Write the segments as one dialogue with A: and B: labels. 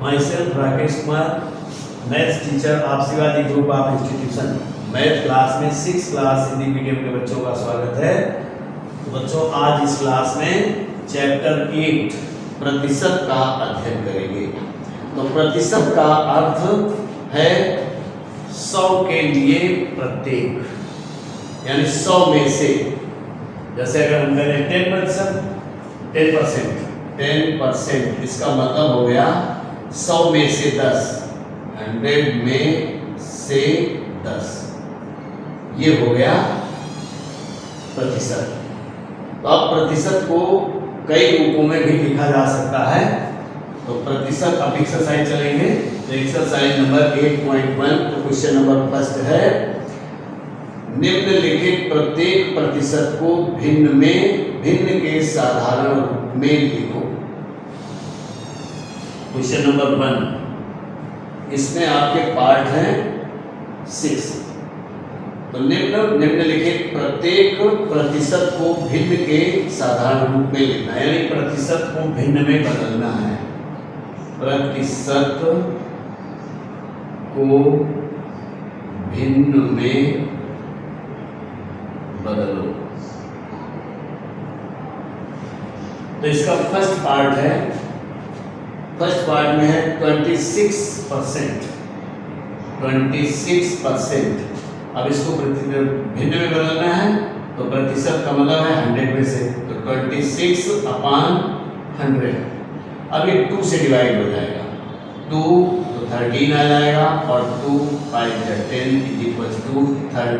A: माई self Rakesh Kumar, maths teacher आप Shivaji group of institution math class में 6 class Hindi medium के बच्चों का स्वागत है। तो बच्चों आज इस क्लास में चैप्टर 8 प्रतिशत का अध्ययन करेंगे। तो प्रतिशत का अर्थ है 100 के लिए प्रत्येक, यानी 100 में से, जैसे अगर हम करें 10%, इसका मतलब हो गया 100 में से 10, 100 में से 10, ये हो गया प्रतिशत। तो अब प्रतिशत को कई रूपों में भी लिखा जा सकता है। तो प्रतिशत अब एक्सरसाइज चलेंगे। तो एक्सरसाइज नंबर 8.1 तो क्वेश्चन नंबर फर्स्ट है, निम्नलिखित प्रत्येक प्रतिशत को भिन्न के साधारण रूप में लिखो। क्वेश्चन नंबर 1, इसमें आपके पार्ट हैं 6। तो निम्नलिखित प्रत्येक प्रतिशत को भिन्न के साधारण रूप में लिखना है, यानी प्रतिशत को भिन्न में बदलना है। प्रतिशत को भिन्न में बदलो। तो इसका फर्स्ट पार्ट है, फर्स्ट पार्ट में है 26%। अब इसको भिन्न में बदलना है, तो प्रतिशत का मतलब है 100 में से, तो 26/100। अब ये 2 से डिवाइड हो जाएगा, 2 तो 13 आ जाएगा, और 2 5 10 =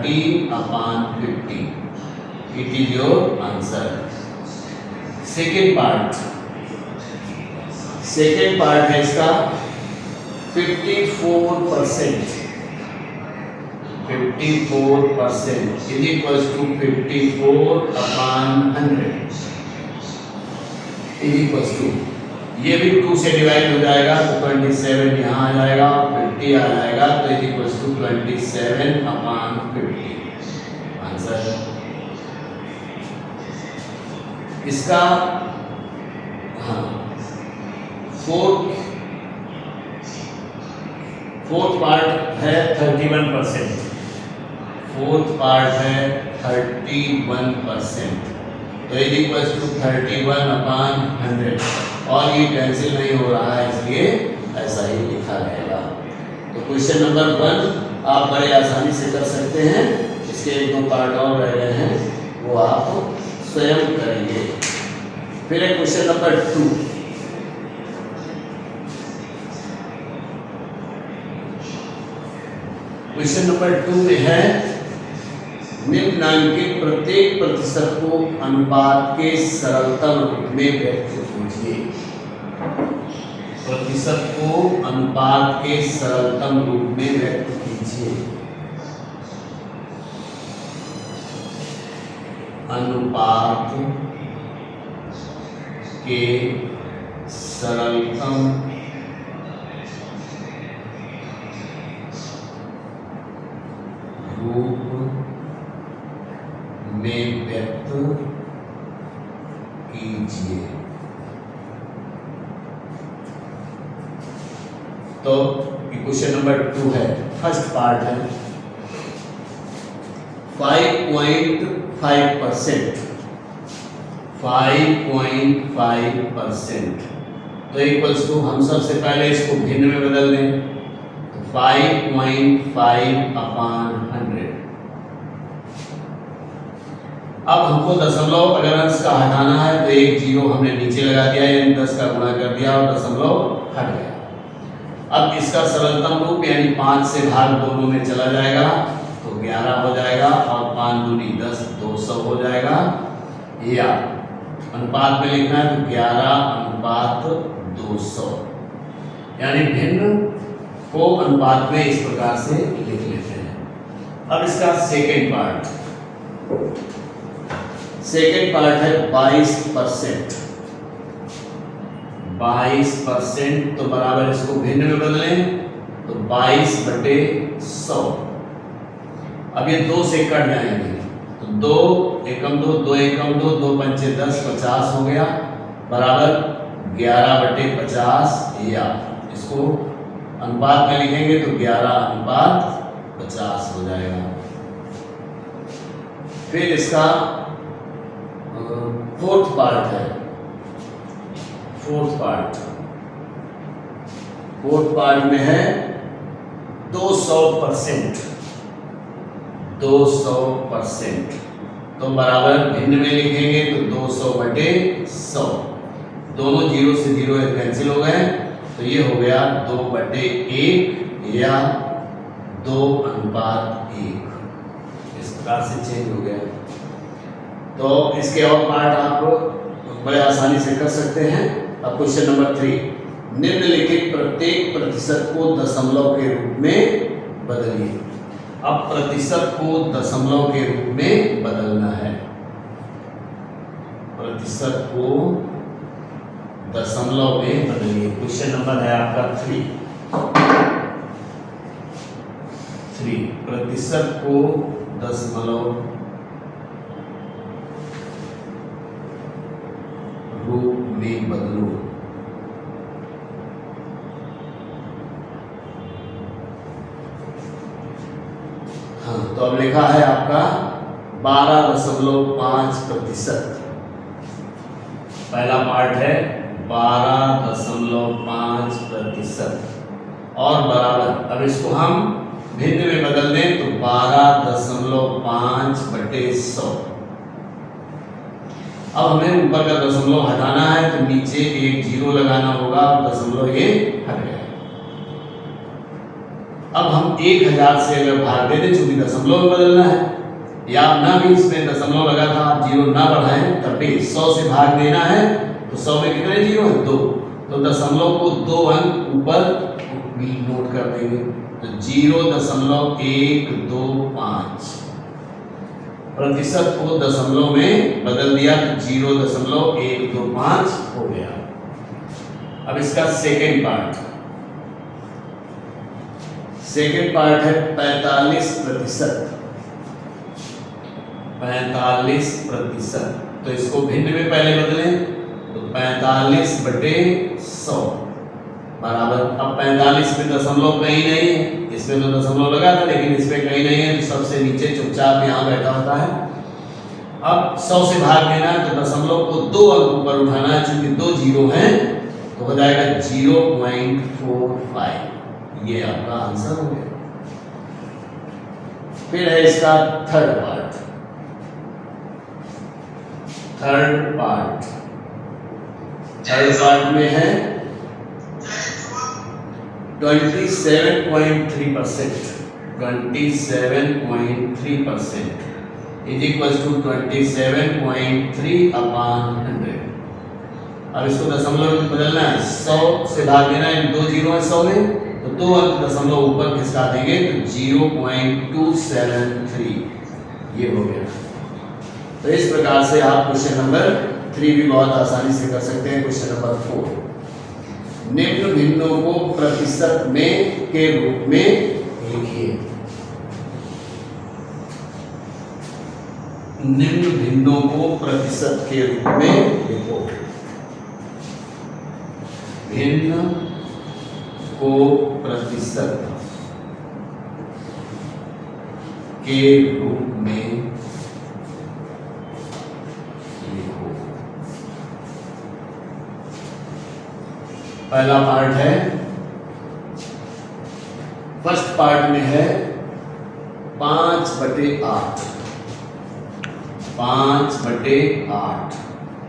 A: 13/50। It is your answer. Second part है इसका 54%। 54% = 54/100 ये भी 2 से डिवाइड हो जाएगा, तो 27 यहाँ आ जाएगा, 50 आ जाएगा, तो = 27/50 आंसर। इसका फोर्थ पार्ट है 31%। फोर्थ पार्ट है 31%, तो = 31/100, और ये कैंसिल नहीं हो रहा है, इसलिए ऐसा ही लिखा रहेगा। तो क्वेश्चन नंबर 1 आप बड़े आसानी से कर सकते हैं। इसके 1-2 पार्ट और रह गए हैं, वो आप स्वयं करेंगे। फिर है क्वेश्चन नंबर 2। क्वेश्चन नंबर 2 में है, निम्नलिखित प्रत्येक प्रतिशत को अनुपात के सरलतम रूप में व्यक्त कीजिए। प्रतिशत को अनुपात के सरलतम रूप में व्यक्त कीजिए। अनुपात के सरलतम रूप में व्यक्त कीजिए। तो क्वेश्चन नंबर 2 है, फर्स्ट पार्ट है 5.5%। 5.5% तो = हम सबसे पहले इसको भिन्न में बदल दें, तो 5.5/100। अब हमको दशमलव अगर अंश का हटाना है, तो एक 0 हमने नीचे लगा दिया, यानी 10 का गुणा कर दिया और दशमलव हट गया। अब इसका सरलतम रूप यानी 5 से भाग दोनों में चला जाएगा, तो 11 हो जाएगा, और 5 दूनी 10, 200 हो जाएगा। या अनुपात में लिखना है, तो 11/200, यानी भिन्न को अनुपात में इस प्रकार से लिख लेते हैं। अब इसका सेकेंड पार्ट है 22%। 22% तो बराबर इसको भिन्न में बदलें, तो 22/100। अब ये 2 से कट जाएंगे, तो 2 एकम 2, 2 एकम 2, 2 पंचे 10, 50 हो गया, बराबर 11/50 या इसको अनुपात में लिखेंगे तो 11:50 हो जाएगा। फिर इसका फोर्थ पार्ट है। फोर्थ पार्ट में है 200%। 200% तो बराबर भिन्न में लिखेंगे तो 200/100। दोनों 0 से 0 कैंसिल हो गए, तो ये हो गया 2/1 या 2:1। इस प्रकार से चेंज हो गया। तो इसके और पार्ट आप बड़े आसानी से कर सकते हैं। अब क्वेश्चन नंबर 3, निम्नलिखित प्रत्येक प्रतिशत को दशमलव के रूप में बदलिए। अब प्रतिशत को दशमलव के रूप में बदलना है। प्रतिशत को दशमलव में बदलिए। क्वेश्चन नंबर है आपका 3। प्रतिशत को दशमलव रूप में बदलो। हाँ, तो अब लिखा है आपका 12.5%। पहला पार्ट है 12.5% और बराबर, अब इसको हम भिन्न में बदल दें तो 12.5/100। अब हमें ऊपर का दशमलव हटाना है तो नीचे एक 0 लगाना होगा, दशमलव ये हट गया। अब हम 1000 से अगर भाग दे दें, चूंकि दशमलव में बदलना है, या ना भी इसमें दशमलव लगा था, आप 0 ना बढ़ाएं, तब भी 100 से भाग देना है तो 100 में कितने 0 है? 2। तो दशमलव को 2 अंक ऊपर भी नोट कर देंगे तो 0.125। प्रतिशत को दशमलव में बदल दिया तो 0.125 हो गया। अब इसका सेकेंड पार्ट है 45%। 45%, तो इसको भिन्न में पहले बदलें तो 45/100 बराबर। अब 45 में दशमलव कहीं नहीं है, इसमें तो दशमलव लगा था लेकिन इसमें कहीं नहीं है, तो सबसे नीचे चुपचाप यहाँ बैठा होता है। अब 100 से भाग देना है तो दशमलव को 2 अंक ऊपर उठाना है, चूंकि 2 0 हैं तो हो जाएगा 0.45। ये आपका आंसर हो गया। फिर है इसका थर्ड पार्ट में है 27.3%। 27.3% इज इक्वल टू 27.3/100। अब इसको दशमलव में बदलना है, 100 से भाग देना है, 2 0 है 100 में, तो 2 अंक दशमलव ऊपर खिसका देंगे तो 0.273 ये हो गया। तो इस प्रकार से आप क्वेश्चन नंबर 3 भी बहुत आसानी से कर सकते हैं। क्वेश्चन नंबर 4, निम्न भिन्नों को प्रतिशत में के रूप में लिखिए। निम्न भिन्नों को प्रतिशत के रूप में लिखो। भिन्न को प्रतिशत के रूप में लिखो। पहला पार्ट है, फर्स्ट पार्ट में है 5/8। 5/8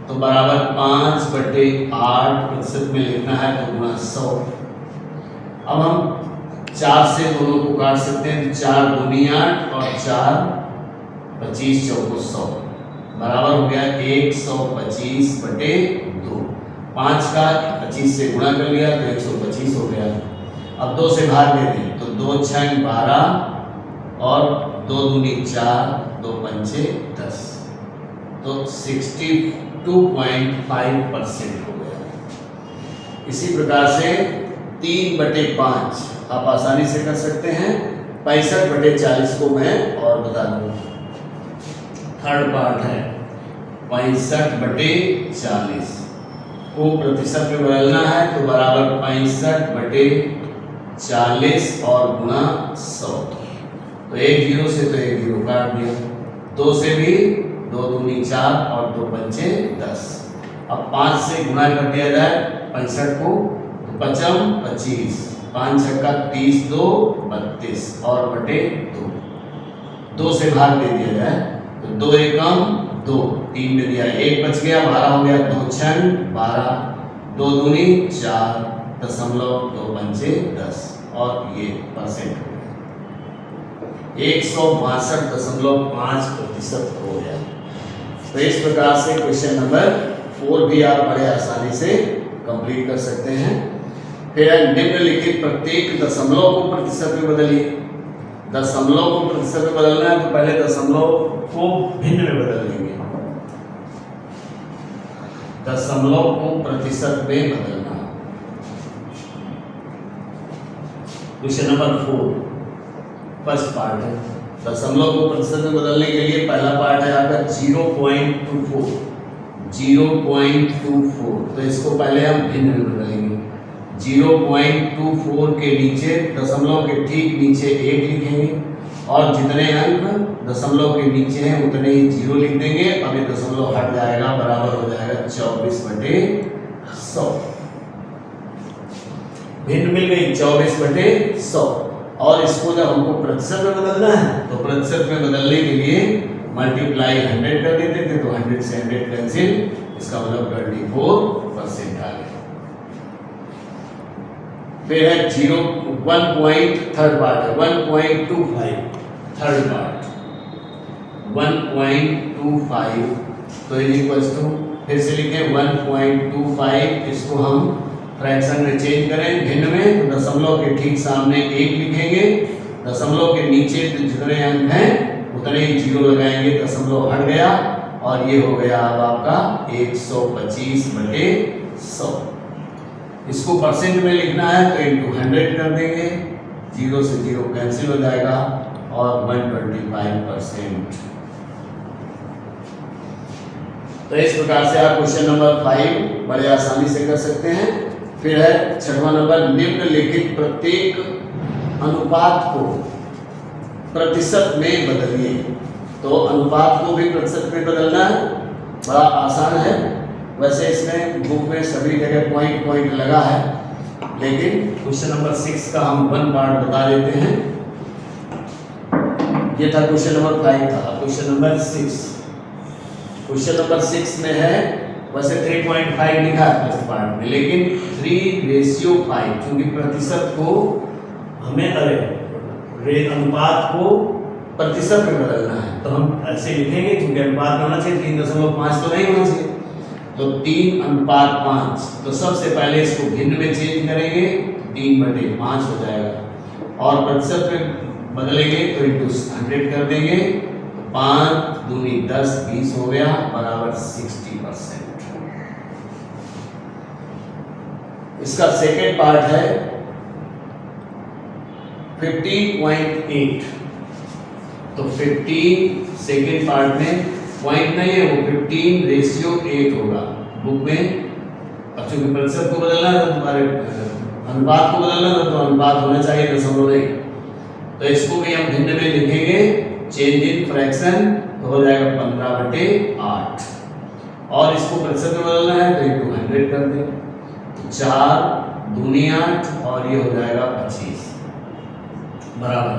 A: तो बराबर 5/8% में लिखना है तो गुणा 100। अब हम 4 से दोनों को काट सकते हैं तो 4 दूनी 8 और 4 25 चौको 100 बराबर हो गया 125/2। 5 का 25 से गुणा कर लिया तो 125 हो गया। अब 2 से भाग देते हैं तो 2 6 12 और 2 दूनी 4 2 पंचे 10 तो 62.5% हो गया। इसी प्रकार से 3/5 आप आसानी से कर सकते हैं। 65/40 को मैं और बता दूंगा। थर्ड पार्ट है 65/40। को प्रतिशत में बदलना है तो बराबर 65/40 और गुणा 100। तो एक जीरो से तो एक जीरो काट दिया, 2 से भी 2 दूनी 4 और 2 पंचे 10। अब 5 से गुणा कर दिया जाए 65 को, तो 55 25, 5 छक्का 30, 2 32 और बटे 2। 2 से भाग दे दिया जाए तो 2 एकम 2, 3 में दिया 1 बच गया, 12 हो गया, 2 छन 12, 2 दूनी 4, 2 पंचे 10 और ये परसेंट हो गया 162.5% हो गया। तो इस प्रकार से क्वेश्चन नंबर 4 भी आप बड़े आसानी से कंप्लीट कर सकते हैं। फिर निम्नलिखित प्रत्येक दशमलव को प्रतिशत में बदलिए। दशमलव को प्रतिशत में बदलना है तो पहले दशमलव को भिन्न में बदल लेंगे। दशमलव को प्रतिशत में बदलना। क्वेश्चन नंबर 4 फर्स्ट पार्ट है। दशमलव को प्रतिशत में बदलने के लिए पहला पार्ट है आपका 0.24। 0.24 तो इसको पहले हम भिन्न में बदलेंगे। 0.24 के नीचे दशमलव के ठीक नीचे 1 लिखेंगे और जितने अंक दशमलव के नीचे हैं उतने ही जीरो लिख देंगे। अब ये दशमलव हट जाएगा, बराबर हो जाएगा 24/100। भिन्न मिल गई 24/100। और इसको जब हमको प्रतिशत में बदलना है तो प्रतिशत में बदलने के लिए मल्टीप्लाई 100 कर देते थे, तो 100 से 100 कैंसिल, इसका मतलब 24% आ गया। फिर है 1.3 पार्ट है 1.25 थर्ड पार्ट 1.25 तो इक्वल्स टू फिर से लिखें 1.25। इसको हम फ्रैक्शन में चेंज करें भिन्न में तो दशमलव के ठीक सामने 1 लिखेंगे, दशमलव के नीचे जितने अंक हैं उतने ही जीरो लगाएंगे, दशमलव हट गया और ये हो गया अब आपका 125/100। इसको परसेंट में लिखना है तो इंटू 100 कर देंगे, 0 से 0 कैंसिल हो जाएगा और 125%। तो इस प्रकार से आप क्वेश्चन नंबर 5 बड़े आसानी से कर सकते हैं। फिर है 6वां नंबर, निम्नलिखित प्रत्येक अनुपात को प्रतिशत में बदलिए। तो अनुपात को भी प्रतिशत में बदलना है, बड़ा आसान है। वैसे इसमें बुक में सभी जगह पॉइंट लगा है, लेकिन क्वेश्चन नंबर 6 का हम 1 पार्ट बता देते हैं। ये था क्वेश्चन नंबर 5 था। क्वेश्चन नंबर 6, क्वेश्चन नंबर 6 में है वैसे 3.5 लिखा है फर्स्ट पार्ट में, लेकिन 3:5 क्योंकि प्रतिशत को हमें अनुपात को प्रतिशत में बदलना है तो हम ऐसे लिखेंगे क्योंकि अनुपात में होना चाहिए 3.5 तो नहीं होना चाहिए, तो 3:5। तो सबसे पहले इसको भिन्न में चेंज करेंगे, 3/5 हो जाएगा और प्रतिशत में बदलेंगे तो इंटू 100 कर देंगे, तो 5 दूनी 10 20 हो गया, बराबर 60%। इसका सेकेंड पार्ट है 15.8। तो 15 सेकेंड पार्ट में पॉइंट नहीं है, वो 15:8 होगा बुक में। अब चूंकि प्रतिशत को बदलना है तो तुम्हारे अनुपात को बदलना है तो अनुपात होना चाहिए दशमलव नहीं, तो इसको भी हम भिन्न में लिखेंगे चेंज इन फ्रैक्शन तो हो जाएगा 15/8 और इसको प्रतिशत में बदलना है तो इंटू 100 कर दें, 4 दूनी 8 और ये हो जाएगा 25 बराबर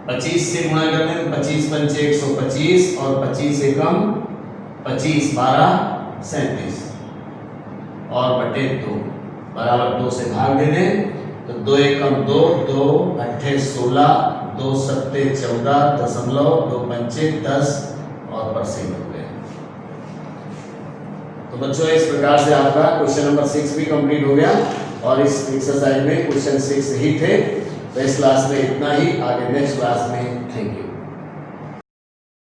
A: 25 से गुणा कर दें तो 25 पंचे 125 और 25 एकम 25 12 37 और बटे 2 बराबर 2 से भाग दे दें तो 2 एकम 2 2 8 16 2 7 14 दशमलव 2 पंचे 10 और परसेंट हो गए। तो बच्चों इस प्रकार से आपका क्वेश्चन नंबर 6 भी कंप्लीट हो गया और इस एक्सरसाइज में क्वेश्चन 6 ही थे। तो इस क्लास में इतना ही, आगे नेक्स्ट क्लास में थैंक यू।